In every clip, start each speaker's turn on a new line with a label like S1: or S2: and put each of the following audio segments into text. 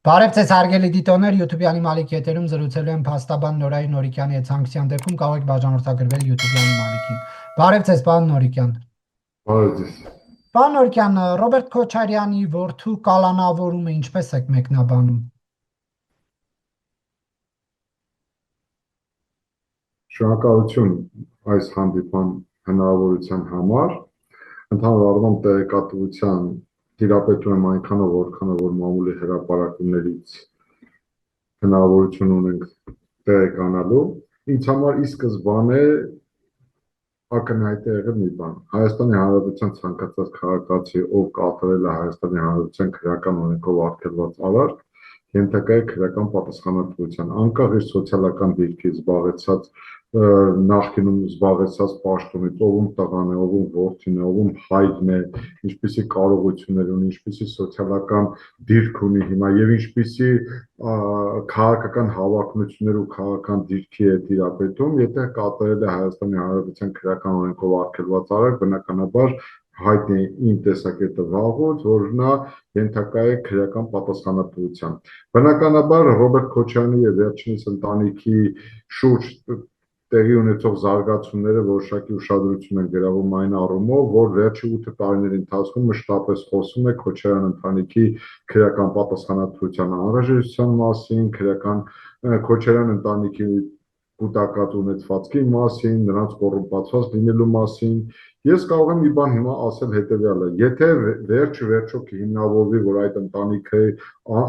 S1: Բարև ձեզ հարգելի դիտողներ, YouTube-յանի Մալիք եթերում զրուցելու եմ փաստաբան Նորայր Նորիկյանի հետ ցանկության դեպքում կարող եք բաժանորդագրվել YouTube-յանի Մալիքին։ Բարև ձեզ, պարոն Նորիկյան։
S2: Բարև ձեզ։
S1: Պարոն Նորիկյան, Ռոբերտ Քոչարյանի որդու կալանավորումը ինչպես եք մեկնաբանում։
S2: Շնորհակալություն այս հանդիպման հնարավորության համար։ Ընդհանուր առմամբ տեղեկատվության տիրապետում եմ այնքանով, որքանով որ մամուլի հրապարակումներից հնարավորություն ունենք տեղեկանալու։ Ինձ համար ի սկզբանե ակնհայտ է եղել մի բան։ Հայաստանի Հանրապետության ցանկացած քաղաքացի, ով կատարել է Հայաստանի Հանրապետության քրեական օրենքով արգելված արարք, ենթակա է քրեական պատասխանատվության, անկախ իր սոցիալական դիրքից զբաղեցած նախկինում զբաղեցած պաշտոնից, ով տղան է, ով որդին է, ով հայրն է, ինչպիսի կարողություններ ունի, ինչպիսի սոցիալական դիրք ունի հիմա եւ ինչպիսի քաղաքական հավակնություններ ու քաղաքական դիրքի է տիրապետում, եթե կատարել է Հայաստանի Հանրապետության քրեական օրենքով արգելված արարք, բնականաբար հայտնի իմ տեսակետը վաղուց, որ նա ենթակա է քրեական պատասխանատվության։ Բնականաբար Ռոբերտ Քոչարյանի եւ վերջինիս ընտանիքի շուրջ տեղի ունեցող զարգացումները որոշակի ուշադրություն են գրավում այն առումով, որ վերջի 8 տարիների ընթացքում մշտապես խոսում է Քոչարյան ընտանիքի քրեական պատասխանատվության անհրաժեշտության մասին, Քոչարյան ընտանիքի կուտակած ունեցվածքի մասին, նրանց կոռումպացված լինելու մասին։ Ես կարող եմ մի բան հիմա ասել հետևյալը. եթե վերջը կհիմնավորվի, որ այդ ընտանիքը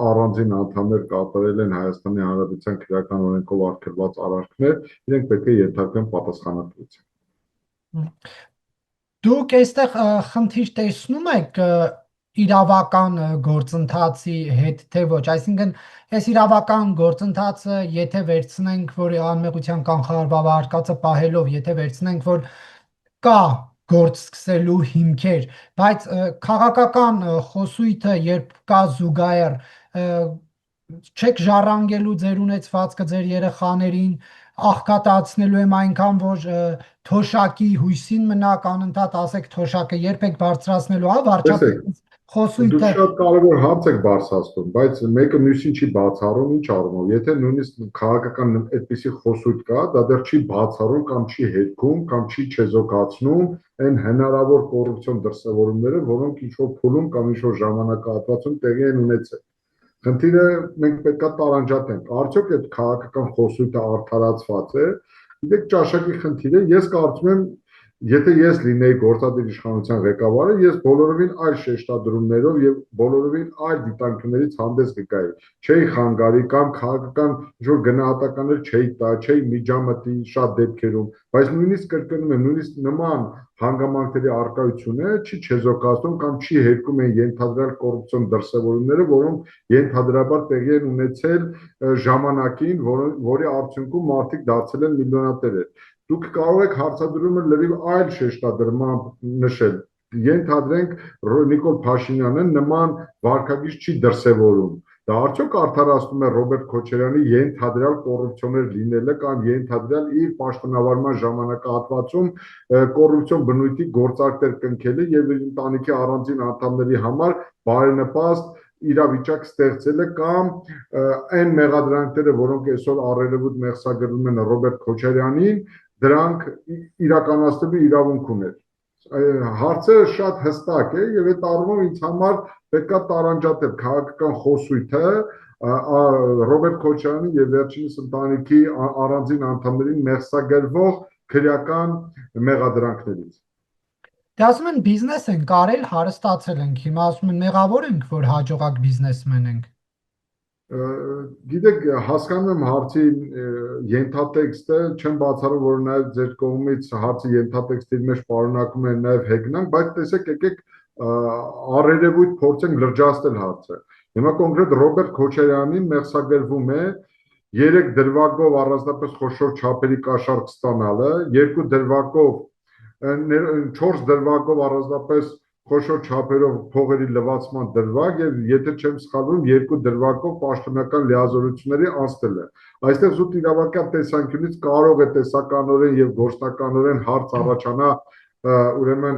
S2: առանձին անդամներ կատարել են Հայաստանի Հանրապետության քրեական օրենքով արգելված արարքներ, իրենք պետք է ենթարկվեն պատասխանատվության։
S1: Դուք այստեղ խնդիր տեսնում եք իրավական գործընթացի հետ թե ոչ, այսինքն այս իրավական գործընթացը եթե վերցնենք, որ անմեղության կանխարգելող արկածը պահելով, եթե վերցնենք, որ կա գործ սկսելու հիմքեր, բայց քաղաքական խոսույթը երբ կա զուգահեռ, չեք ժառանգելու ձեր ունեցվածքը ձեր երեխաներին, աղքատացնելու եմ այնքան, որ թոշակի հույսին մնաք անընդհատ ասեք թոշակը երբ եք բարձրացնելու, վարչապետի խոսույթը։
S2: Դուք շատ կարևոր հարց եք բարձրացնում, բայց մեկը մյուսին չի բացառում, ինչ առումով, եթե նույնիսկ քաղաքական այդպիսի խոսույթ կա, դա դեռ չի բացառում կամ չի հերքում կամ չի չեզոքացնում այն հնարավոր կոռուպցիոն դրսևորումները, որոնք ինչ-որ փուլում կամ ինչ-որ ժամանակահատվածում տեղի են ունեցել։ Խնդիրը մենք պետք է տարանջատենք, արդյոք այդ քաղաքական խոսույթը արդարացված է։ Գիտեք, ճաշակի խնդիր է, ես կարծում եմ, եթե ես լինեի գործադիր իշխանության ղեկավարը, ես բոլորովին այլ շեշտադրումներով եւ բոլորովին այլ դիտանկյուններից հանդես կգայի։ Չէի խանգարի կամ քաղաքական ինչ-որ գնահատականներ չէի տա, չէի միջամտի շատ դեպքերում, բայց նույնիսկ կրկնում եմ, նույնիսկ նման հանգամանքների առկայությունը չի չեզոքացնում կամ չի հերքում են ենթադրյալ կոռուպցիոն դրսևորումները, որոնք ենթադրաբար տեղի են ունեցել ժամանակին, որի արդյունքում մարդիկ դարձել են միլիոնատերեր։ Դուք կարող եք հարցադրումը լրիվ այլ շեշտադրմամբ նշել։ Ենթադրենք Նիկոլ Փաշինյանը նման վարքագիծ չի դրսևորում։ Դա արդյոք արդարացնում է Ռոբերտ Քոչարյանի ենթադրյալ կոռուպցիոներ լինելը կամ ենթադրյալ իր պաշտոնավարման ժամանակահատվածում կոռուպցիոն բնույթի գործարքներ կնքելը եւ իր ընտանիքի առանձին անդամների համար բարենպաստ իրավիճակ ստեղծելը կամ այն մեղադրանքները, որոնք այսօր առերևույթ մեղսագրվում են Ռոբերտ Քոչարյանին, դրանք իրականացնելու իրավունք ուներ։ Հարցը շատ հստակ է եւ այդ առումով ինձ համար պետք է տարանջատել քաղաքական խոսույթը Ռոբերտ Քոչարյանի եւ վերջինիս ընտանիքի առանձին անդամներին մեղսագրվող քրեական մեղադրանքներից։
S1: Դե ասում են բիզնես ենք արել, հարստացել ենք, հիմա ասում են մեղավոր ենք, որ հաջողակ բիզնեսմեն ենք։
S2: Գիտեք, հասկանում եմ հարցի ենթատեքստը, չեմ բացառում, որ նաև ձեր կողմից հարցի ենթատեքստի մեջ պարունակում են նաև հեգնանք, բայց տեսեք, եկեք առերևույթ փորձենք լրջացնել հարցը։ Հիմա կոնկրետ Ռոբերտ Քոչարյանին մեղսագրվում է 3 դրվագով առանձնապես խոշոր չափերի կաշառք ստանալը, 2 դրվագով 4 դրվագով առանձնապես խոշոր չափերով փողերի լվացման դրվագ եւ եթե չեմ սխալվում 2 դրվագով պաշտոնական լիազորությունների անցնելը։ Այստեղ զուտ իրավական տեսանկյունից կարող է տեսականորեն եւ գործնականորեն հարց առաջանա ուրեմն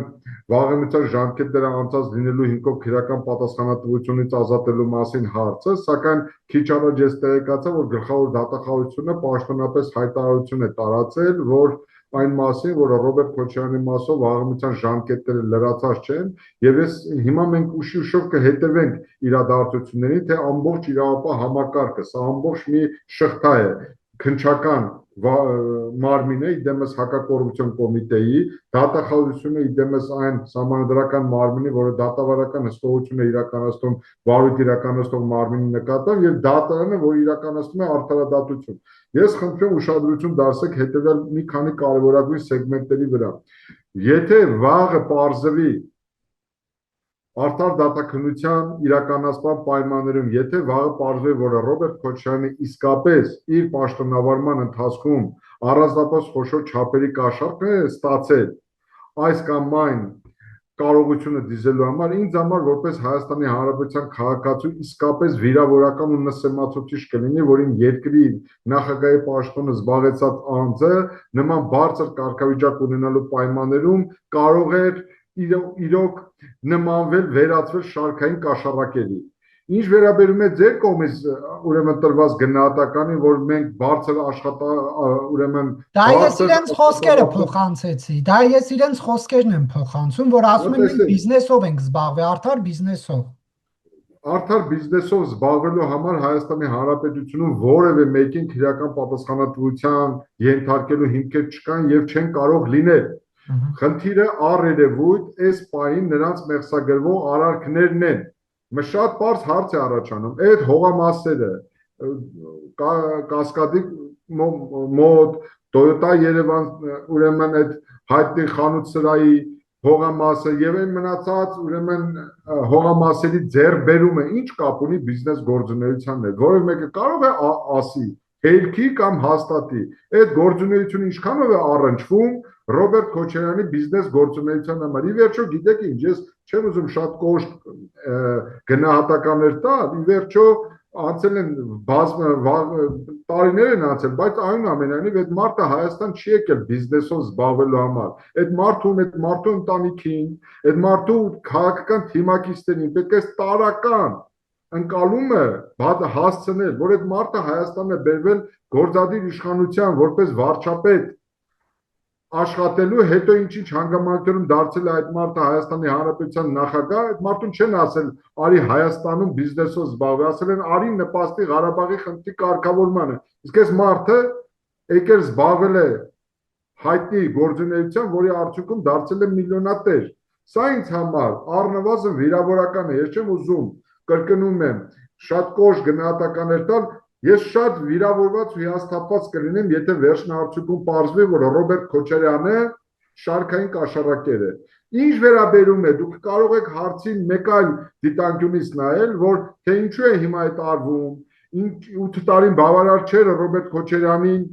S2: վաղեմիջան ժամկետները անցած լինելու հիմքով քրեական պատասխանատվությունից ազատելու մասին հարցը, սակայն քիչ առաջ ես տեղեկացա, որ գլխավոր դատախազությունը պաշտոնապես հայտարարություն է տարածել, որ այն մասին, որ Ռոբերտ Քոչարյանի մասով վաղեմիջան ժամկետները լրացած չեն, եւ ես հիմա մենք ուշ-ուշով կհետևենք իրադարձություններին, թե ամբողջ իրավապահ համակարգը, սա ամբողջ մի շղթա է, քննչական մարմինը իդեմս հակակոռուպցիոն կոմիտեի, դատախազությունը իդեմս այն սահմանադրական մարմինի, որը դատավարական հսկողություն է իրականացնում վարույթ իրականացնող մարմինի նկատմամբ եւ դատարանը, որ իրականացնում է արդարադատություն։ Ես խնդրում ուշադրություն դարձեք հետեւյալ մի քանի կարևորագույն սեգմենտների վրա։ Եթե վաղը պարզվի արդար դատաքննության իրականացման պայմաններում, եթե վաղը պարզվի, որ Ռոբերտ Քոչարյանը իսկապես իր պաշտոնավարման ընթացքում առանձնապես խոշոր չափերի կաշառք է ստացել այս կամ այն կարողությունը դիզելու համար, ինձ համար որպես Հայաստանի Հանրապետության քաղաքացու իսկապես վիրավորական ու նսեմացուցիչ կլինի, որին երկրի նախագահի պաշտոնը զբաղեցած անձը նման բարձր կարգավիճակ ունենալու պայմաններում կարող էր իրոք նմանվել, վերածվել շարքային կաշառակերի։ Ինչ վերաբերում է ձեր կողմից ուրեմն տրված գնահատականին, որ մենք բարձր ուրեմն
S1: Դա ես իրենց խոսքերը փոխանցեցի, դա ես իրենց խոսքերն եմ փոխանցում, որ ասում են մենք բիզնեսով ենք զբաղվել, արդար բիզնեսով։
S2: Արդար բիզնեսով զբաղվելու համար Հայաստանի Հանրապետությունում որևէ մեկին քրեական պատասխանատվության ենթարկելու հիմքեր չկան եւ չեն կարող լինել։ Խնդիրը առերևույթ այս պահին նրանց մեղսագրվող արարքներն են։ Շատ բարձ հարց է առաջանում։ Այդ հողամասերը Կասկադի մոտ Toyota Երևան ուրեմն այդ հայտնի խանութ սրահի հողամասը եւ այն մնացած ուրեմն հողամասերի ձեռբերումը ինչ կապ ունի բիզնես գործունեությանն հետ, որը մեկը կարող է ասի հերքի կամ հաստատի այդ գործունեությունը ինչքանով է առնչվում Ռոբերտ Քոչարյանի բիզնես գործունեության համար։ Ի վերջո գիտեք ինչ, ես չեմ ուզում շատ կոշտ գնահատականներ տալ, ի վերջո անցել են տարիներ են անցել, բայց այնուամենայնիվ այդ մարդը Հայաստան չի եկել բիզնեսով զբաղվելու համար։ Այդ մարդու ընտանիքին, այդ մարդու քաղաքական թիմակիցներին պետք է տարական ընկալումը հասցնել, որ այդ մարդը Հայաստան է բերվել գործադիր իշխանության որպես վարչապետ աշխատելու, հետո ինչ-ինչ հանգամանքներում դարձել է այդ մարդը Հայաստանի Հանրապետության նախագահ, այդ մարդուն չեն ասել արի Հայաստանում բիզնեսով զբաղվի, ասել են արի նպաստի Ղարաբաղի խնդրի կարգավորմանը։ Իսկ այս մարդը եկել զբաղվել է հայտնի գործունեության, որի արդյունքում դարձել է միլիոնատեր։ Սա ինձ համար առնվազն վիրավորական է, ես չեմ ուզում, կրկնում եմ, շատ կոշտ գնահատականներ տալ, ես շատ վիրավորված ու հիասթափված կլինեմ, եթե վերջին արդյունքում պարզվի, որ Ռոբերտ Քոչարյանը շարքային կաշառակեր է։ Ինչ վերաբերում է, դուք կարող եք հարցին մեկ այլ դիտանկյունից նայել, որ թե ինչու է հիմա այդ արվում, 8 տարին բավարար չէր Ռոբերտ Քոչարյանին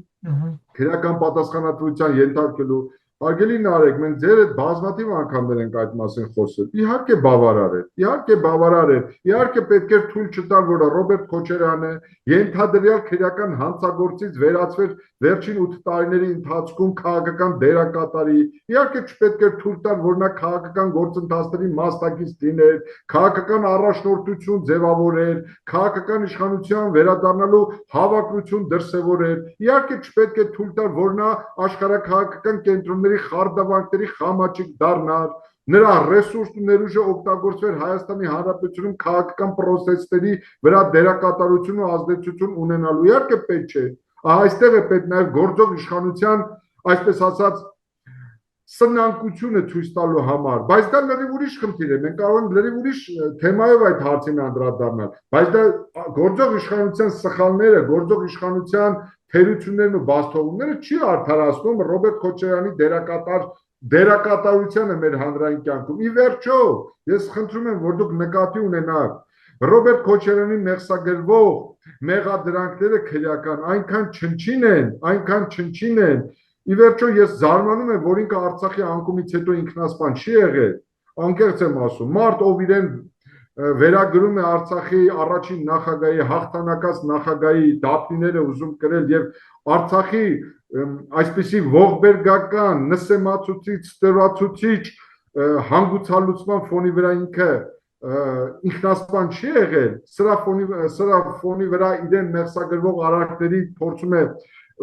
S2: քրեական պատասխանատվության ենթարկելու։ Հարգելի Նարեկ, մենք ձեր հետ բազմաթիվ անգամներ ենք այդ մասին խոսել։ Իհարկե բավարար է, իհարկե բավարար է, իհարկե պետք է թույլ չտալ, որ Ռոբերտ Քոչարյանը ենթադրյալ քրեական հանցագործից վերածվեր վերջին 8 տարիների ընթացքում քաղաքական դերակատարի։ Իհարկե չպետք է թույլ տալ, որ նա քաղաքական գործընթացների մասնակից լիներ, քաղաքական առաջնորդություն ձևավորեր, քաղաքական իշխանության վերադառնալու հավակնություն դրսևորեր։ Իհարկե չպետք է թույլ տալ, որ նա աշխարհաքաղաքական կենտրոնների խարդավանքների խամաճիկ դառնար, նրա ռեսուրսն ու ներուժը օգտագործվեր Հայաստանի Հանրապետությունում քաղաքական պրոցեսների վրա դերակատարություն ու ազդեցություն ունենալու։ Իհարկե պետք չէ։ Այստեղ է պետք նաև գործող իշխանության, այսպես ասած, սնանկությունը ցույց տալու համար, բայց դա լրիվ ուրիշ խնդիր է, մենք կարող ենք լրիվ ուրիշ թեմայով այդ հարցին անդրադառնալ, բայց դա գործող իշխանության սխալները, գործող իշխանության թերություններն ու բացթողումները չի արդարացնում Ռոբերտ Քոչարյանի դերակատարությանը մեր հանրային կյանքում։ Ի վերջո, ես խնդրում եմ, որ դուք նկատի ունենաք Ռոբերտ Քոչարյանի մեղսագրվող մեղադրանքները քրեական այնքան չնչին են, ի վերջո ես զարմանում եմ, որ ինքը Արցախի անկումից հետո ինքնասպան չի եղել, անկեղծ եմ ասում, մարդ ով իրեն վերագրում է Արցախի առաջին նախագահի հաղթանակած նախագահի դափնիները ուզում կրել եւ Արցախի այսպիսի ողբերգական նսեմացուցիչ, ստորացուցիչ հանգուցալուծման ֆոնի վրա ինքը ինքնասպան չի եղել, սրա ֆոնի վրա իրեն մեղսագրվող արարքների փորձում է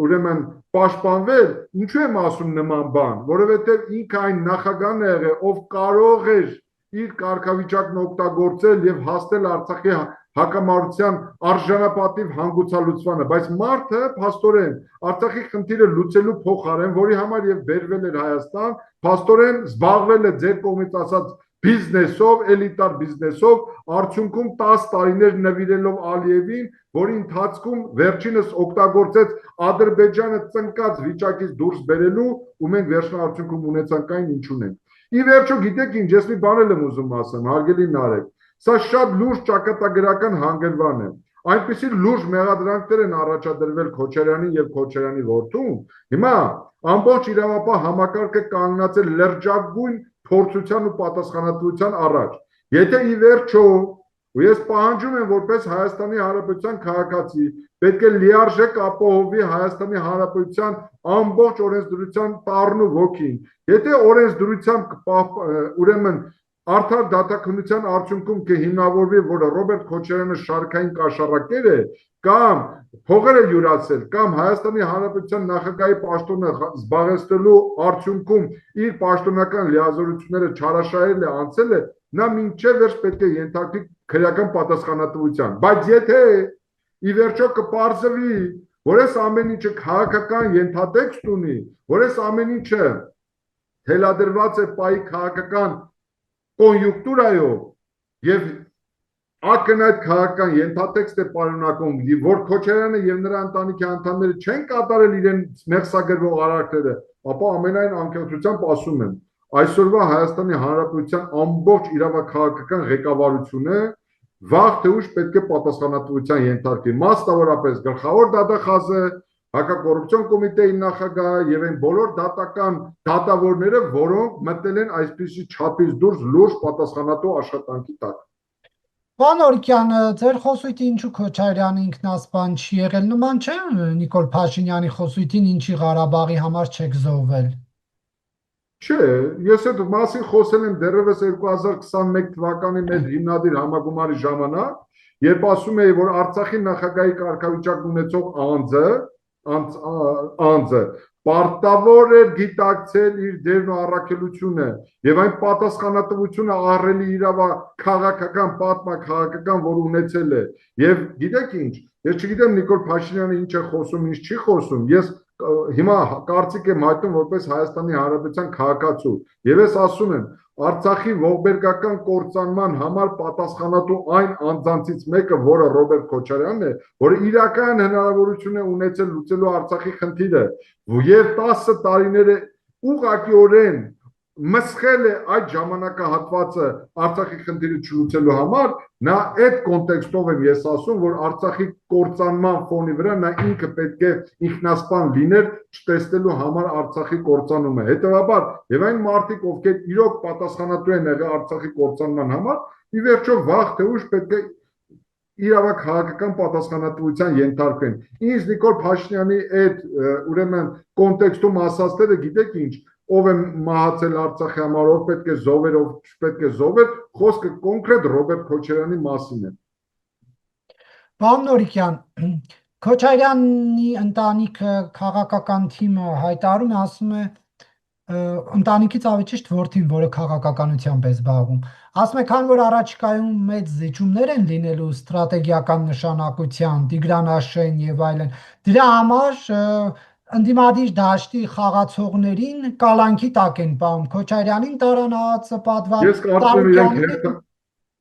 S2: ուրեմն պաշտպանվել, ինչու եմ ասում նման բան, որովհետև ինքը այն նախագահն է եղել, ով կարող էր իր կարգավիճակն օգտագործել եւ հասնել Արցախի հակամարտության արժանապատիվ հանգուցալուծմանը, բայց մարդը փաստորեն Արցախի խնդիրը լուծելու փոխարեն, որի համար եւ բերվել էր Հայաստան, փաստորեն զբաղվել է ձեր կողմից ասած բիզնեսով, էլիտար բիզնեսով, արդյունքում 10 տարիներ նվիրելով Ալիևին, որի ընթացքում վերջինս օգտագործեց Ադրբեջանը ծնկած վիճակից դուրս բերելու, ու մենք վերջին արդյունքում ունեցանք այն, ինչ ունենք։ Ի վերջո, գիտեք ինչ, ես մի բան եմ ուզում ասեմ, հարգելի Նարեկ, սա շատ լուրջ ճակատագրական հանգրվան է։ Այնպիսի լուրջ մեղադրանքներ են առաջադրվել Քոչարյանին եւ Քոչարյանի որդուն։ Հիմա ամբողջ իրավապահ համակարգը կանգնած է լրջագույն փորձության ու պատասխանատվության առաջ։ Եթե ի վերջո, ու ես պահանջում եմ որպես Հայաստանի Հանրապետության քաղաքացի, պետք է լիարժեք ապահովի Հայաստանի Հանրապետության ամբողջ օրենսդրության տառն ու ոգին։ Եթե օրենսդրությամբ ուրեմն արդար դատաքննության արդյունքում կհիմնավորվի, որ Ռոբերտ Քոչարյանը շարքային կաշառակեր է, կամ փողերը յուրացել, կամ Հայաստանի Հանրապետության նախագահի պաշտոնը զբաղեցնելու արդյունքում իր պաշտոնական լիազորությունները չարաշահել է, անցել է, նա մինչև վերջ պետք է ենթարկվի քրեական պատասխանատվության։ Բայց եթե ի վերջո կպարզվի, որ այս ամեն ինչը քաղաքական ենթատեքստ ունի, որ այս ամեն ինչը թելադրված է պայի քաղաքական կոնյունկտուրայով եւ ակնհայտ քաղաքական ենթատեքստ է պարունակում, որ Քոչարյանը եւ նրա ընտանիքի անդամները չեն կատարել իրենց մեղսագրվող արարքները, ապա ամենայն անկեղծությամբ ասում եմ, այսօրվա Հայաստանի Հանրապետության ամբողջ իրավաքաղաքական ղեկավարությունը վաղ թե ուշ պետք է պատասխանատվության ենթարկվի, մասնավորապես գլխավոր դատախազը, հակակոռուպցիոն կոմիտեի նախագահը եւ այն բոլոր դատական դատավորները, որոնք մտել են այսպիսի չափից դուրս լուրջ պատասխանատու աշխատանքի տակ։
S1: Պարոն Օրիկյան, ձեր խոսույթի ինչու Քոչարյանը ինքնասպան չի եղել, նման չէ Նիկոլ Փաշինյանի խոսույթին, ինչի Ղարաբաղի համար չեք զոհվել։
S2: Չէ, ես այդ մասին խոսել եմ դեռևս 2021 թվականի մեր հիմնադիր համագումարի ժամանակ, երբ ասում էի, որ Արցախի նախագահի կարգավիճակ ունեցող անձը պարտավոր էր գիտակցել իր դերն ու առաքելությունը եւ այն պատասխանատվությունը ահռելի իրավաքաղաքական, պատմաքաղաքական, որ ունեցել է։ Եվ գիտեք ինչ, ես չգիտեմ Նիկոլ Փաշինյանը ինչ է խոսում, ինչ չի խոսում, ես հիմա կարծիք եմ հայտնում որպես Հայաստանի Հանրապետության քաղաքացու եւ ես ասում եմ Արցախի ողբերգական կործանման համար պատասխանատու այն անձանցից մեկը, որը Ռոբերտ Քոչարյանն է, որը իրական հնարավորություն է ունեցել լուծելու Արցախի խնդիրը եւ 10 տարիները ուղղակիորեն մսխել է այդ ժամանակահատվածը Արցախի խնդիրը չլուծելու համար, նա այդ կոնտեքստով եմ ես ասում, որ Արցախի կործանման ֆոնի վրա նա ինքը պետք է ինքնասպան լիներ չտեսնելու համար Արցախի կործանումը։ Հետևաբար, եւ այն մարդիկ, ովքեր իրոք պատասխանատու են եղել Արցախի կործանման համար, ի վերջո վաղ թե ուշ պետք է իրավաքաղաքական պատասխանատվության ենթարկվեն։ Ինձ Նիկոլ Փաշինյանի այդ ուրեմն կոնտեքստում ասածները գիտեք ինչ, ով է մահացել Արցախի համար, ով պետք է զոհվեր, ով չպետք է զոհվեր, խոսքը կոնկրետ Ռոբերտ Քոչարյանի մասին է։
S1: Պարոն Օրիկյան, Քոչարյանի ընտանիքը քաղաքական թիմը հայտարարում է, ասում է ընտանիքից ավելի ճիշտ որդին, որը քաղաքականությամբ է զբաղվում, ասում է, քան որ առաջիկայում մեծ զիջումներ են լինելու ստրատեգիական նշանակության, Տիգրան եւ այլն, դրա համար ընդդիմադիր դաշտի խաղացողներին կալանքի տակ են պահում, Քոչարյանին տարանացը պատվար,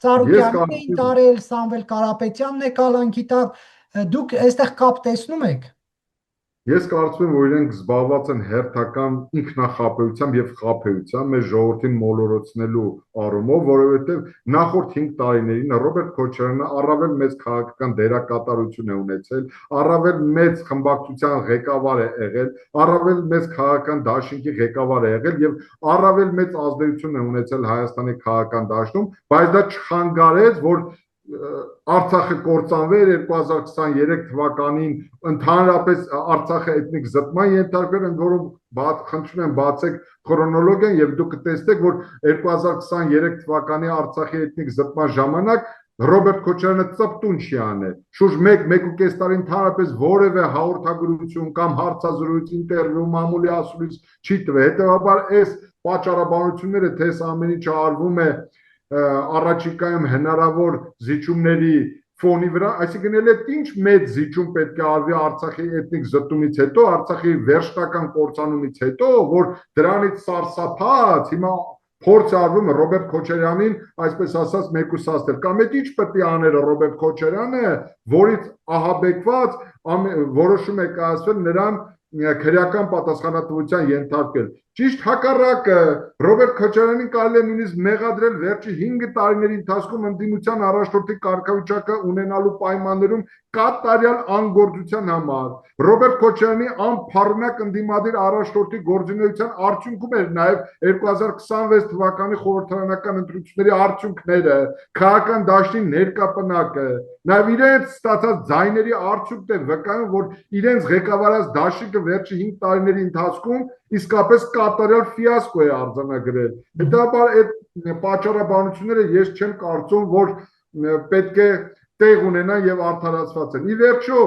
S1: Ծառուկյանին էին տարել, Սամվել Կարապետյանն է կալանքի տակ, դուք այստեղ կապ տեսնում եք։
S2: Ես կարծում եմ, որ իրենք զբաղված են հերթական ինքնախապեյությամբ եւ խաբեյությամբ մեր ժողովրդին մոլորեցնելու առումով, որովհետեւ նախորդ 5 տարիներին Ռոբերտ Քոչարյանը առավել մեծ քաղաքական դերակատարություն է ունեցել, առավել մեծ խմբակցության ղեկավար է եղել, առավել մեծ քաղաքական դաշինքի ղեկավար է եղել եւ առավել մեծ ազդեցություն է ունեցել Հայաստանի քաղաքական դաշտում, բայց դա չխանգարեց, որ Արցախը կործանվեր 2023 թվականին ընդհանրապես Արցախը էթնիկ զտման ենթարկվել, ընդ որում խնդրում եմ բացեք քրոնոլոգիան եւ դուք կտեսնեք, որ 2023 թվականի Արցախի էթնիկ զտման ժամանակ Ռոբերտ Քոչարյանը ծպտուն չի անել։ Շուրջ 1-1.5 տարի ընդհանրապես որևէ հաղորդագրություն կամ հարցազրույց, ինտերվյու, մամուլի ասուլիս չի տվել։ Հետևաբար այս պատճառաբանությունները, թե այս ամեն ինչը արվում է առաջիկայում հնարավոր զիջումների ֆոնի վրա, այսինքն էլ այդ ինչ մեծ զիջում պետք է արվի Արցախի էթնիկ զտումից հետո, Արցախի վերջնական կործանումից հետո, որ դրանից սարսափած հիմա փորձ արվում Ռոբերտ Քոչարյանին, այսպես ասած, մեկուսացնել, կամ այդ ինչ պետք է աներ Ռոբերտ Քոչարյանը, որից ահաբեկված որոշում է կայացվել նրան քրեական պատասխանատվության ենթարկել։ Ճիշտ հակառակը, Ռոբերտ Քոչարյանին կարելի է նույնիսկ մեղադրել վերջի 5 տարիների ընթացքում ընդդիմության առաջնորդի կարգավիճակը ունենալու պայմաններում կատարյալ անգործության համար։ Ռոբերտ Քոչարյանի անփառնակ ընդդիմադիր առաջնորդի գործունեության արդյունքում էր նաև 2026 թվականի խորհրդարանական ընտրությունների արդյունքները, քաղաքական դաշտի ներկապնակը, նաև իրենց ստացած ձայների արդյունքն է վկայում, որ իրենց ղեկավարած դաշինքը վերջի 5 տարիների ընթացքում իսկապես կատարյալ ֆիասկո է արձանագրել։ Հետաբար այդ պատճառաբանությունները ես չեմ կարծում, որ պետք է տեղ ունենան եւ արդարացված են։ Ի վերջո,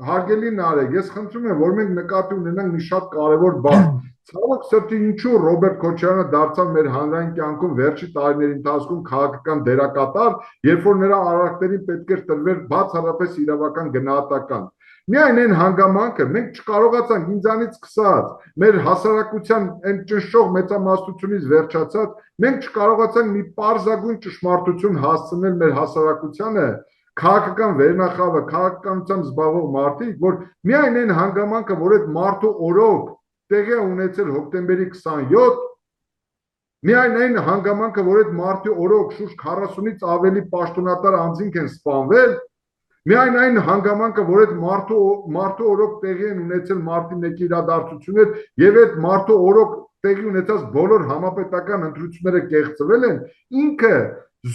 S2: հարգելի Նարեկ, ես խնդրում եմ, որ մենք նկատի ունենանք մի շատ կարևոր բան։ Ցավոք սրտի ինչու Ռոբերտ Քոչարյանը դարձավ մեր հանրային կյանքում վերջի տարիների ընթացքում քաղաքական դերակատար, երբ որ նրա արարքներին պետք էր տրվել բացառապես իրավական գնահատական։ Միայն այն հանգամանքը մենք չկարողացանք ինձանից սկսած, մեր հասարակության այն ճնշող մեծամասնությունից վերջացած, մենք չկարողացանք մի պարզագույն ճշմարտություն հասցնել մեր հասարակությանը, քաղաքական վերնախավը, քաղաքականությամբ զբաղվող մարդիկ, որ միայն այն հանգամանքը, որ այդ մարդու օրոք տեղի է ունեցել հոկտեմբերի 27, միայն այն հանգամանքը, որ այդ մարդու օրոք շուրջ 40-ից ավելի պաշտոնատար անձինք են սպանվել, միայն այն հանգամանքը, որ այդ մարդու օրոք տեղի են ունեցել մարտի 1-ի իրադարձություններ եւ այդ մարդու օրոք տեղի ունեցած բոլոր համապետական ընտրությունները կեղծվել են, ինքը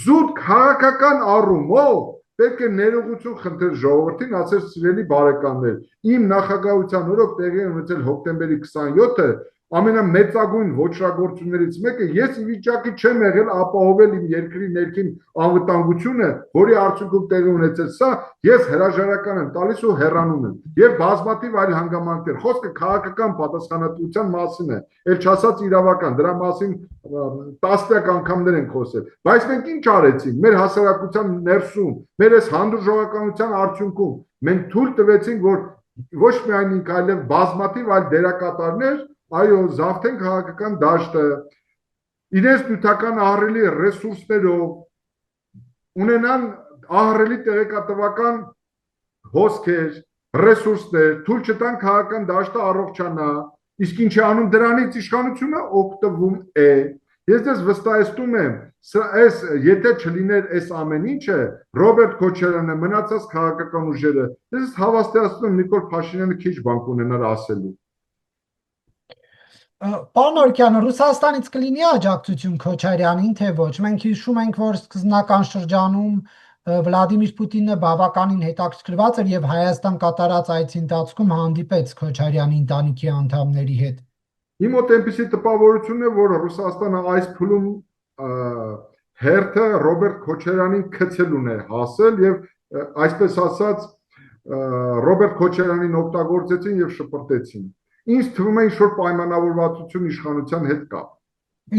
S2: զուտ քաղաքական առումով պետք է ներողություն խնդրել ժողովրդին, ասել սիրելի բարեկամներ, իմ նախագահության օրոք տեղի ունեցել հոկտեմբերի 27-ը ամենամեծագույն ոչրագործություններից մեկը, ես ի վիճակի չեմ եղել ապահովել իմ երկրի ներքին անվտանգությունը, որի արդյունքում տեղի ունեցել սա, ես հրաժարական եմ տալիս ու հեռանում եմ։ Եվ բազմաթիվ այլ հանգամանքներ, խոսքը քաղաքական պատասխանատվության մասին է, ել չասած իրավական, դրա մասին տասնյակ անգամներ են խոսել։ Բայց մենք ինչ արեցինք մեր հասարակության ներսում, մեր այս հանդուրժողականության արդյունքում մենք թույլ տվեցինք, որ ոչ միայն ինք, այլև բազմաթիվ այլ դերակատարներ այո, զավթեն քաղաքական դաշտը, իրենց նյութական ահռելի ռեսուրսներով, ունենան ահռելի տեղեկատվական հոսքեր, ռեսուրսներ, թույլ չտան քաղաքական դաշտը առողջանա, իսկ ինչ է անում դրանից իշխանությունը օգտվում է։ Ես ձեզ վստահեցնում եմ, եթե չլիներ այս ամեն ինչը, Ռոբերտ Քոչարյանը, մնացած քաղաքական ուժերը, ես հավաստիացնում եմ Նիկոլ Փաշինյանը քիչ բան կունենար ասելու։
S1: Պարոն Օրքյան, Ռուսաստանից կլինի աջակցություն Քոչարյանին, թե ոչ։ Մենք հիշում ենք, որ սկզբնական շրջանում Վլադիմիր Պուտինը բավականին հետաքրքրված էր եւ Հայաստան կատարած այցի ընթացքում հանդիպեց Քոչարյանի ընտանիքի անդամների հետ։
S2: Իմ մոտ այնպիսի տպավորություն է, որ Ռուսաստանը այս փուլում հերթը Ռոբերտ Քոչարյանին քցելուն է հասել եւ այսպես ասած Ռոբերտ Քոչարյանին օգտագործեցին եւ շպրտեցին։ Ինձ թվում է ինչ-որ պայմանավորվածություն իշխանության հետ կա։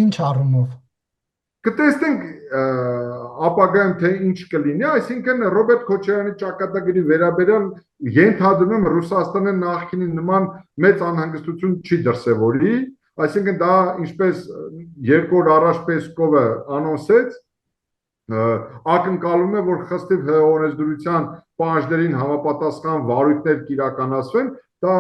S1: Ինչ առումով։
S2: Կտեսնենք ապագայում թե ինչ կլինի, այսինքն Ռոբերտ Քոչարյանի ճակատագրի վերաբերյալ ենթադրում եմ Ռուսաստանը նախկինի նման մեծ անհանգստություն չի դրսևորի, այսինքն դա ինչպես 2 օր առաջ Պեսկովը անոնսեց, ակնկալում է, որ խստիվ հեղօրենսդրության պահանջներին համապատասխան վարույթներ կիրականացվեն, դա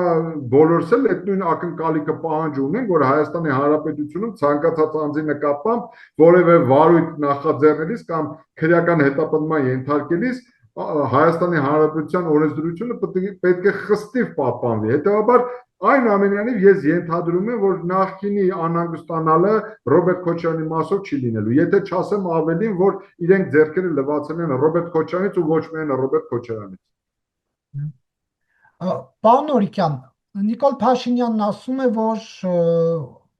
S2: բոլորս էլ այդ նույն ակնկալիքը պահանջ ունեն, որ Հայաստանի Հանրապետությունում ցանկացած անձի նկատմամբ որևէ վարույթ նախաձեռնելիս կամ քրեական հետապնդման ենթարկելիս Հայաստանի Հանրապետության օրենսդրությունը պետք է խստիվ պահպանվի։ Հետևաբար այն ամենայնիվ ես ենթադրում եմ, որ նախկինի անհանգստանալը Ռոբերտ Քոչարյանի մասով չի լինելու։ Եթե չասեմ ավելին, որ իրենք ձեռքերը լվացել են Ռոբերտ Քոչարյանից ու ոչ միայն Ռոբերտ Քոչարյանից։
S1: Պարոն Նորիկյան, Նիկոլ Փաշինյանն ասում է, որ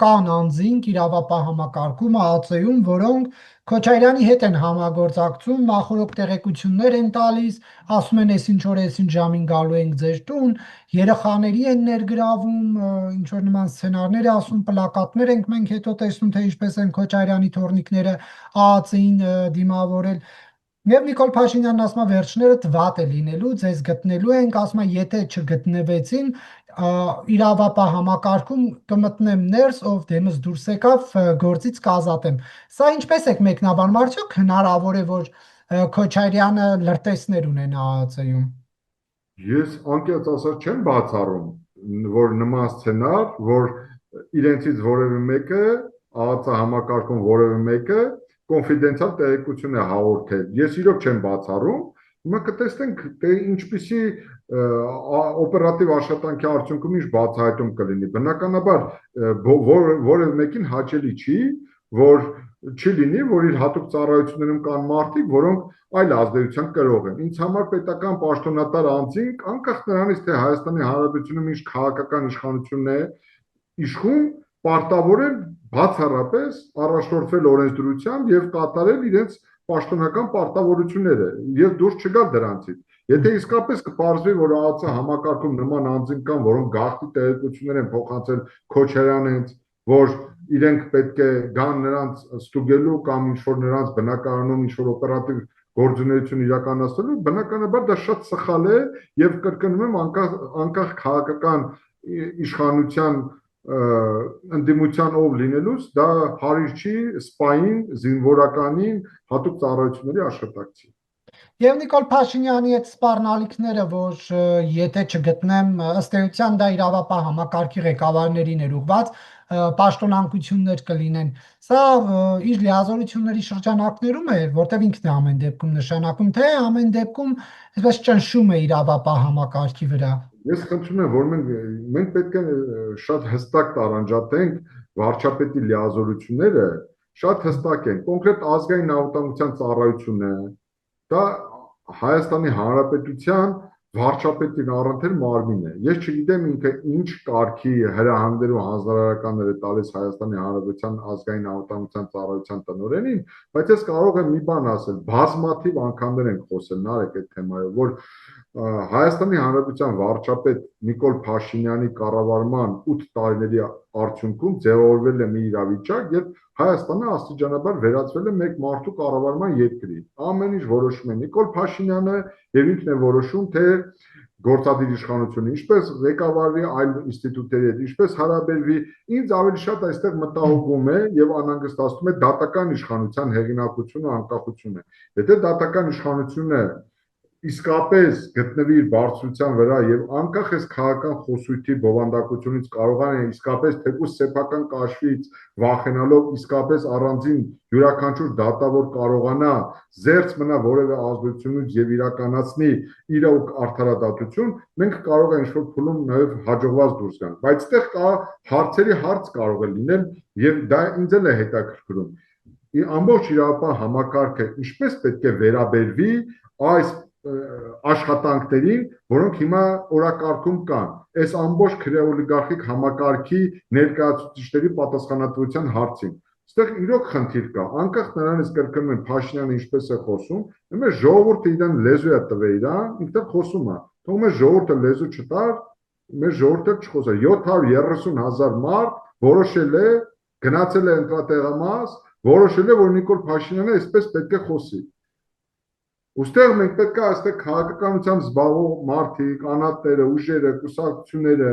S1: կան անձինք իրավապահ համակարգում ԱԱԾ-ում, որոնք Քոչարյանի հետ են համագործակցում, նախօրոք տեղեկություններ են տալիս, ասում են այսինչ օր այսինչ ժամին գալու ենք ձեր տուն, երեխաների են ներգրավում, ինչ որ նման սցենարներ ասում, պլակատներ ենք մենք հետո տեսնում, թե ինչպես են Քոչարյանի թորնիկները ԱԱԾ-ին դիմավորել։ Եվ Նիկոլ Փաշինյանն ասում է վերջներդ վատ է լինելու, ձեզ գտնելու ենք, ասում է եթե չգտնվեցին, իրավապահ համակարգում կմտնեմ ներս, ով դեմս դուրս եկավ, գործից կազատեմ։ Սա ինչպես եք մեկնաբանում, արդյոք հնարավոր է, որ Քոչարյանը լրտեսներ ունենա ԱԱԾ-ում։
S2: Ես անկեղծ ասած չեմ բացառում, որ նման սցենար, որ իրենցից որևէ մեկը ԱԱԾ համակարգում որևէ մեկը կոնֆիդենցիալ տեղեկություն է հաղորդել։ Ես իրոք չեմ բացառում, հիմա կտեսնենք թե ինչպիսի օպերատիվ աշխատանքի արդյունքում ինչ բացահայտում կլինի։ Բնականաբար որևէ մեկին հաճելի չի, որ չի լինի, որ իր հատուկ ծառայություններում կան մարդիկ, որոնք այլ ազդեցության կրող են։ Ինձ համար պետական պաշտոնատար անձինք, անկախ նրանից, թե Հայաստանի Հանրապետությունում ինչ քաղաքական իշխանությունն է իշխում, պարտավոր են բացառապես առաջնորդվել օրենսդրությամբ եւ կատարել իրենց պաշտոնական պարտավորությունները եւ դուրս չգալ դրանցից։ Եթե իսկապես կպարզվի, որ ԱԱԾ համակարգում նման անձինք կան, որոնք գաղտնի տեղեկություններ են փոխանցել Քոչարյանից, որ իրենք պետք է գան նրանց ստուգելու կամ ինչ-որ նրանց բնակարանում ինչ-որ օպերատիվ գործունեություն իրականացնելու, բնականաբար դա շատ սխալ է եւ կրկնում եմ անկախ քաղաքական իշխանության ընդդիմության ով լինելուց, դա հարիր չի սպային, զինվորականին, հատուկ ծառայությունների աշխատակցի։
S1: Եվ Նիկոլ Փաշինյանի այդ սպառնալիքները, որ եթե չգտնեմ, ըստ էության դա իրավապահ համակարգի ղեկավարներին էր ուղված, պաշտոնանկություններ կլինեն։ Սա իր լիազորությունների շրջանակներում է, որտեղ ինքն է ամեն դեպքում նշանակում, թե ամեն դեպքում այսպես ճնշում է իրավապահ համակարգի վրա։
S2: Ես խնդրում եմ, որ մենք պետք է շատ հստակ տարանջատենք վարչապետի լիազորությունները, շատ հստակ են։ Կոնկրետ ազգային անվտանգության ծառայությունը դա Հայաստանի Հանրապետության վարչապետին առընթեր մարմին է։ Ես չգիտեմ ինքը ինչ կարգի հրահանգներ ու հանձնարարականներ է տալիս Հայաստանի Հանրապետության ազգային անվտանգության ծառայության տնօրենին, բայց ես կարող եմ մի բան ասել, բազմաթիվ անգամներ ենք խոսել նարեկ այդ թեմայով, որ Հայաստանի Հանրապետության վարչապետ Նիկոլ Փաշինյանի կառավարման 8 տարիների արդյունքում ձևավորվել է մի իրավիճակ, երբ Հայաստանը աստիճանաբար վերածվել է մեկ մարդու կառավարման երկրի։ Ամեն ինչ որոշում է Նիկոլ Փաշինյանը եւ ինքն է որոշում, թե գործադիր իշխանությունը ինչպես ղեկավարվի այլ ինստիտուտների հետ, ինչպես հարաբերվի։ Ինձ ավելի շատ այստեղ մտահոգում է եւ անհանգստացնում է դատական իշխանության հեղինակությունը, անկախությունը։ Եթե դատական իշխանությունը իսկապես գտնվի իր բարձրության վրա եւ անկախ էս քաղաքական խոսույթի բովանդակությունից կարողան է իսկապես թեկուզ սեփական կաշվից վախենալով իսկապես առանձին յուրաքանչյուր դատավոր կարողանա զերծ մնա որևէ ազդեցությունից եւ իրականացնի իր արդարադատություն, մենք կարող ենք ինչ-որ փուլում նաեւ հաջողված դուրս գանք, բայց այդտեղ կա հարցերի հարց կարող է լինել եւ դա ինձ էլ է հետաքրքրում։ Ամբողջ իրավապահ համակարգը ինչպես պետք է վերաբերվի այս աշխատանքներին, որոնք հիմա օրակարգում կան, այս ամբողջ քրեօլիգարխիկ համակարգի ներկայացուցիչների պատասխանատվության հարցին։ Այստեղ իրոք խնդիր կա, անկախ նրանից կրկնում եմ Փաշինյանը ինչպես է խոսում, մեր ժողովուրդը իրեն լեզու է տվել իրան, ինքն խոսում է, թող մեր ժողովուրդը լեզու չտար, մեր ժողովուրդը չխոսա, 730,000 մարդ որոշել է, գնացել է ընտրատեղամաս, որոշել է, որ Նիկոլ Փաշինյանը այսպես պետք է խոսի։ Ոստեղ մենք պետք է այստեղ քաղաքականությամբ զբաղվող մարդիկ, անհատները, ուժերը, կուսակցությունները,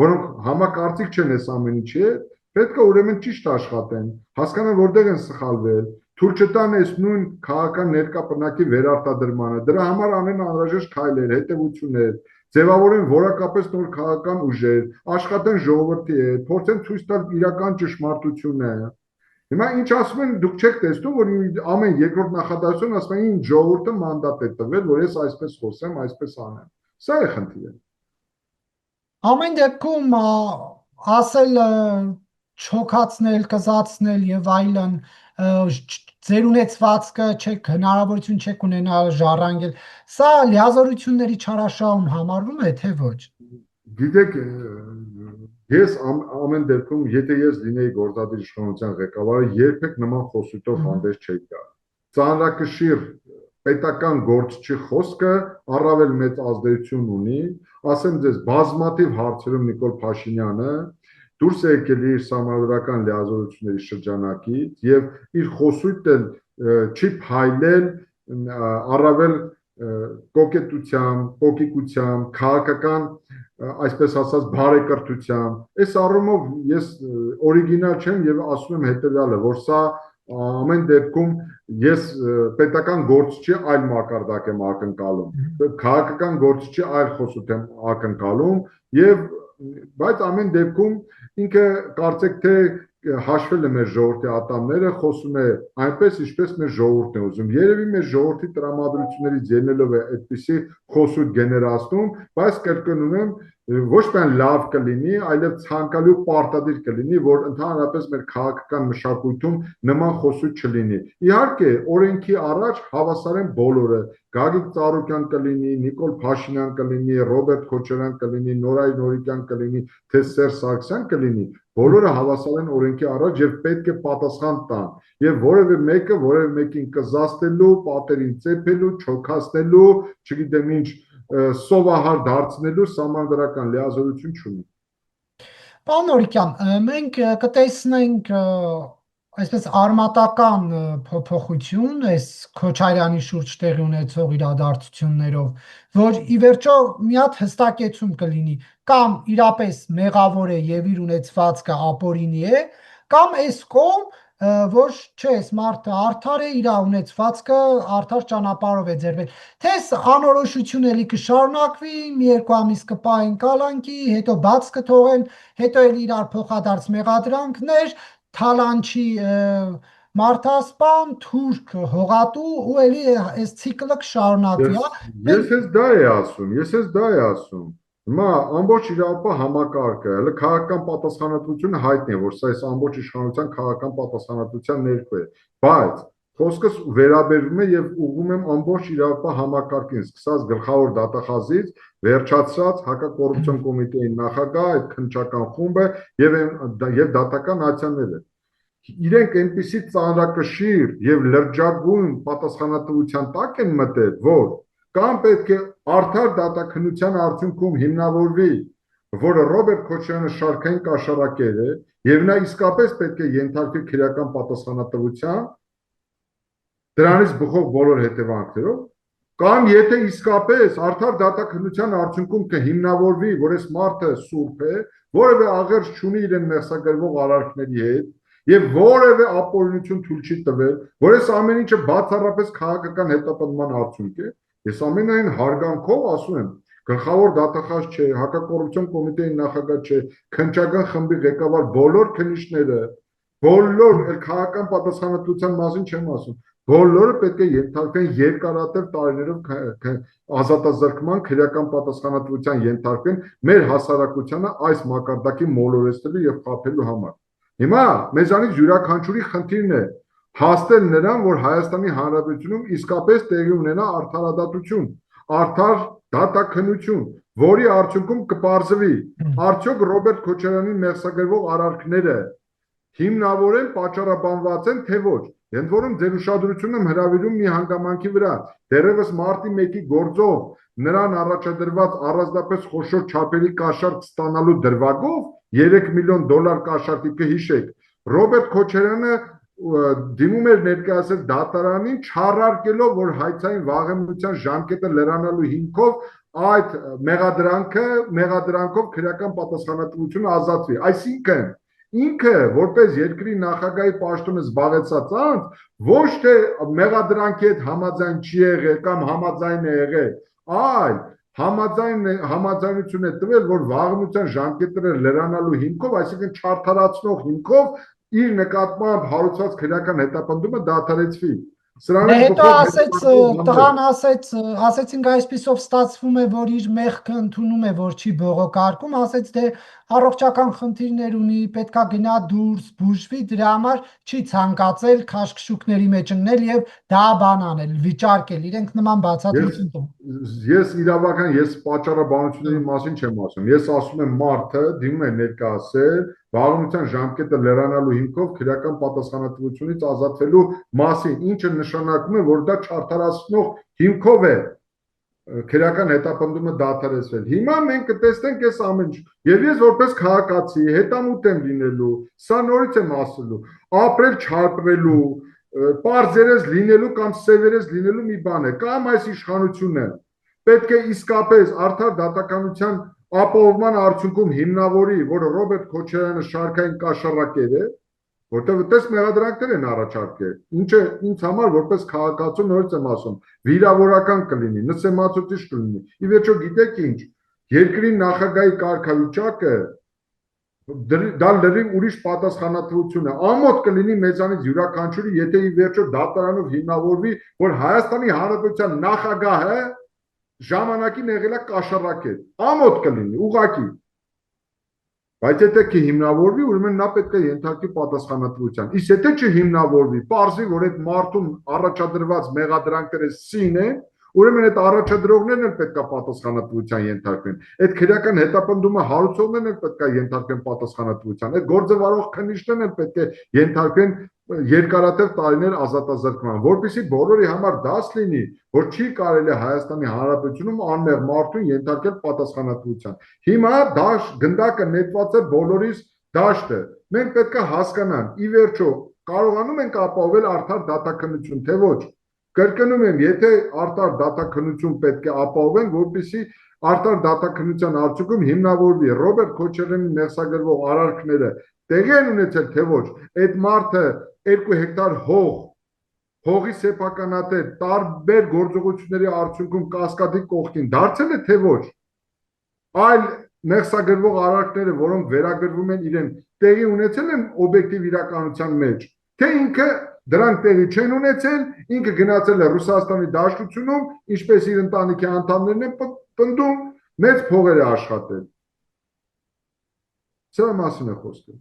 S2: որոնք համակարծիք չեն այս ամեն ինչի հետ, պետք է ուրեմն ճիշտ աշխատեն, հասկանան որտեղ են սխալվել, թույլ չտան այս նույն քաղաքական ներկա բնակի վերարտադրմանը։ Դրա համար անեն անհրաժեշտ քայլեր, հետևություններ, ձևավորեն որակապես նոր քաղաքական ուժեր, աշխատեն ժողովրդի հետ, փորձեն ցույց տալ իրական ճշմարտությունը։ Հիմա ինչ ասում են, դուք չեք տեսնում, որ ամեն երկրորդ նախադասություն ասում են, ինձ ժողովուրդը մանդատ է տվել, որ ես այսպես խոսեմ, այսպես անեմ։ Սա է խնդիրը։
S1: Ամեն դեպքում ասել չոքացնել, կզացնել եւ այլն ձեր ունեցվածքը չեք հնարավորություն չեք ունենալ ժառանգել։ Սա լիազորությունների չարաշահում համարվում է թե ոչ։
S2: Գիտեք, ես ամեն դեպքում, եթե ես լինեի գործադիր իշխանության ղեկավարը, երբեք նման խոսույթով հանդես չէի գա։ Ծանրակշիռ պետական գործչի խոսքը առավել մեծ ազդեցություն ունի, ասեմ ձեզ, բազմաթիվ հարցերում Նիկոլ Փաշինյանը դուրս է եկել իր սահմանադրական լիազորությունների շրջանակից եւ իր խոսույթն չի փայլել առավել կոկետությամբ, կոկիկությամբ, քաղաքական, այսպես ասած, բարեկրթությամբ։ Այս առումով ես օրիգինալ չեմ եւ ասում եմ հետեւյալը, որ սա ամեն դեպքում ես պետական գործչի այլ մակարդակ եմ ակնկալում, քաղաքական գործչի այլ խոսույթ եմ ակնկալում եւ բայց ամեն դեպքում ինքը կարծեք թե հաշվել է մեր ժողովրդի ատամները, խոսում է այնպես, ինչպես մեր ժողովուրդն է ուզում։ Երևի մեր ժողովրդի տրամադրություններից ելնելով է այդպիսի խոսույթ գեներացնում, բայց կրկնում եմ, ոչ միայն լավ կլինի, այլև ցանկալի ու պարտադիր կլինի, որ ընդհանրապես մեր քաղաքական մշակույթում նման խոսույթ չլինի։ Իհարկե, օրենքի առաջ հավասար են բոլորը։ Գագիկ Ծառուկյան կլինի, Նիկոլ Փաշինյան կլինի, Ռոբերտ Քոչարյան կլինի, Նորայր Նորիկյան կլինի, թե Սերժ Սարգսյան կլինի, բոլորը հավասար են օրենքի առաջ եւ պետք է պատասխան տան։ Եվ որևէ մեկին կզաստելու, պատերին ծեփելու, չոքացնելու, չգիտեմ ինչ սովահար դարձնելու սահմանադրական լիազորություն չունի։
S1: Պարոն Նորիկյան, մենք կտեսնենք այսպես արմատական փոփոխություն այս Քոչարյանի շուրջ տեղի ունեցող իրադարձություններով, որ ի վերջո մի հատ հստակեցում կլինի, կամ իրապես մեղավոր է եւ իր ունեցվածքը ապօրինի է, կամ այս կողմ որ չէ, այս մարդը արդար է, իր ունեցվածքը արդար ճանապարհով է ձեռվել։ Թե անորոշություն էլի կշարունակվի, մի երկու ամիս կպահեն կալանքի, հետո բաց կթողեն, հետո էլ իրար փոխադարձ մեղադրանքներ, թալանչի մարդասպան, թուրք հողատու ու էլի այս ցիկլը կշարունակվի,
S2: Ես ես դա է ասում։ Հիմա ամբողջ իրավապահ համակարգը, հələ քաղաքական պատասխանատվությունը հայտնի է, որ սա այս ամբողջ իշխանության քաղաքական պատասխանատվության ներքո է, բայց խոսքս վերաբերվում է եւ ուղղում եմ ամբողջ իրավապահ համակարգին, սկսած գլխավոր դատախազից, վերջացած հակակոռուպցիոն կոմիտեի նախագահ, այդ քննչական խումբը եւ դատական ացիաները։ Իրենք այնպիսի ծանրակշիռ եւ լրջագույն պատասխանատվության տակ են մտել, որ կամ պետք է արդար դատաքննության արդյունքում հիմնավորվի, որը Ռոբերտ Քոչարյանը շարքային կաշառակեր է, եւ նա իսկապես պետք է ենթարկվի քրեական պատասխանատվության, դրանից բխող բոլոր հետևանքներով, կամ եթե իսկապես արդար դատաքննության արդյունքում կհիմնավորվի, որ այս մարդը սուրբ է, որևէ աղերս չունի իրեն մեղսագրվող արարքների հետ, եւ որևէ ապօրինություն թույլ չի տվել, որ այս ամեն ինչը բացառապես քաղաքական հետապնդման արդյունք է, ես ամենայն հարգանքով ասում եմ, գլխավոր դատախազ չէ, հակակոռուպցիոն կոմիտեի նախագահ չէ, քննչական խմբի ղեկավար բոլոր քննիչները, բոլոր քաղաքական պատասխանատվության մասին չեմ ասում, բոլորը պետք է ենթարկվեն երկարատև տարիներով ազատազրկման քրեական պատասխանատվության ենթարկվեն մեր հասարակությանը այս մակարդակի մոլորեցնելու եւ խաբելու համար։ Հիմա մեզանից յուրաքանչյուրի խնդիրն է հասնել նրան, որ Հայաստանի Հանրապետությունում իսկապես տեղի ունենա արդարադատություն, արդար դատաքննություն, որի արդյունքում կպարզվի, արդյոք Ռոբերտ Քոչարյանի մեղսագրվող արարքները հիմնավոր են, պատճառաբանված են, թե ոչ։ Ընդ որում ձեր ուշադրությունը հրավիրում մի հանգամանքի վրա, դեռևս մարտի 1-ի գործով նրան առաջադրված առանձնապես խոշոր չափերի կաշառք ստանալու դրվագով 3 միլիոն դոլար կաշառքի կհիշեք, Ռոբերտ Քոչարյանը դիմում էր ներկայացել դատարանին չառարկելով, որ հայցային վաղեմության ժամկետը լրանալու հիմքով այդ մեղադրանքով քրեական պատասխանատվությունը ազատվի։ Այսինքն ինքը որպես երկրի նախագահի պաշտոնը զբաղեցած անձ ոչ թե մեղադրանքի հետ համաձայն չի եղել կամ համաձայն է եղել, այլ համաձայնություն է տվել, որ վաղեմության ժամկետները լրանալու հիմքով, այսինքն չարդարացնող հիմքով իր նկատմամբ հարուցված քրեական հետապնդումը դադարեցվի։
S1: Հետո ասեց, տղան ասեցինք այսպիսով ստացվում է, որ իր մեղքը ընդունում է, որ չի բողոքարկում, ասեց դե առողջական խնդիրներ ունի, պետքա գնա դուրս, բուժվի, դրա համար չի ցանկացել քաշքշուկների մեջ ընկնել եւ դա բան անել, վիճարկել, իրենք նման բացատրություն տուն։
S2: Ես իրավական, ես պատճառաբանությունների մասին չեմ ասում, ես ասում եմ մարդը դիմում է ներկայացել վաղեմության ժամկետը լրանալու հիմքով քրեական պատասխանատվությունից ազատվելու մասին, ինչը նշանակում է, որ դա չարդարացնող հիմքով է քրեական հետապնդումը դադարեցվել։ Հիմա մենք կտեսնենք այս ամեն ինչ։ Եվ ես որպես քաղաքացի հետամուտ եմ լինելու, սա նորից եմ ասելու, ապրել չապրելու, պարզերես լինելու կամ սևերես լինելու մի բան է, կամ այս իշխանությունը պետք է իսկապես արդար դատականության ապահովման արդյունքում հիմնավորի, որ Ռոբերտ Քոչարյանը շարքային կաշառակեր է, որտեղ այդպես մեղադրանքներ են առաջարկել, ինչը ինձ համար որպես քաղաքացու նորից եմ ասում, վիրավորական կլինի, նսեմացուցիչ կլինի։ Ի վերջո գիտեք ինչ, երկրի նախագահի կարգավիճակը դա լրիվ ուրիշ պատասխանատվություն է։ Ամոթ կլինի մեզանից յուրաքանչյուրի, եթե ի վերջո դատարանով հիմնավորվի, որ Հայաստանի Հանրապետության նախագահը ժամանակին եղել է կաշառակեր։ Ամոթ կլինի, ուղղակի։ Բայց եթե կհիմնավորվի, ուրեմն նա պետք է ենթարկվի պատասխանատվության։ Իսկ եթե չհիմնավորվի, պարզվի, որ այդ մարդուն առաջադրված մեղադրանքները սին են, ուրեմն այդ առաջադրողներն էլ պետք է պատասխանատվության ենթարկվեն։ Այդ քրեական հետապնդումը հարուցողներն էլ պետք է ենթարկվեն պատասխանատվության։ Այդ գործը վարող քննիչներն էլ պետք է ենթարկվեն երկարատև տարիներ ազատազրկման, որպեսզի բոլորի համար դաս լինի, որ չի կարելի Հայաստանի Հանրապետությունում անմեղ մարդուն ենթարկել պատասխանատվության։ Հիմա գնդակը նետված է բոլորիս դաշտը։ Մենք պետք է հասկանանք, ի վերջո կարողանում ենք ապահովել արդար դատաքննություն, թե ոչ։ Կրկնում եմ, եթե արդար դատաքննություն պետք է ապահովենք, որպեսզի արդար դատաքննության արդյունքում հիմնավորվի Ռոբերտ Քոչարյանի ներսագրվող արարքները տեղի են ունեցել, թե ոչ, այդ մարդը 2 հեկտար հողի սեփականատեր տարբեր գործողությունների արդյունքում Կասկադի կողքին դարձել է, թե ոչ, այլ ներսագրվող արարքները, որոնք վերագրվում են իրեն, տեղի ունեցել են օբյեկտիվ իրականության մեջ, թե ինքը դրանք տեղի չեն ունեցել, ինքը գնացել է Ռուսաստանի Դաշնությունում, ինչպես իր ընտանիքի անդամներն են պնդում, մեծ փողեր է աշխատել։ Սրա մասին է խոսքը։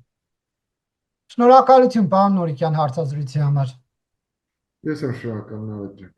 S1: Շնորհակալություն, պարոն Նորիկյան, հարցազրույցի համար։
S2: Ես եմ շնորհակալ, Նարեկ ջան։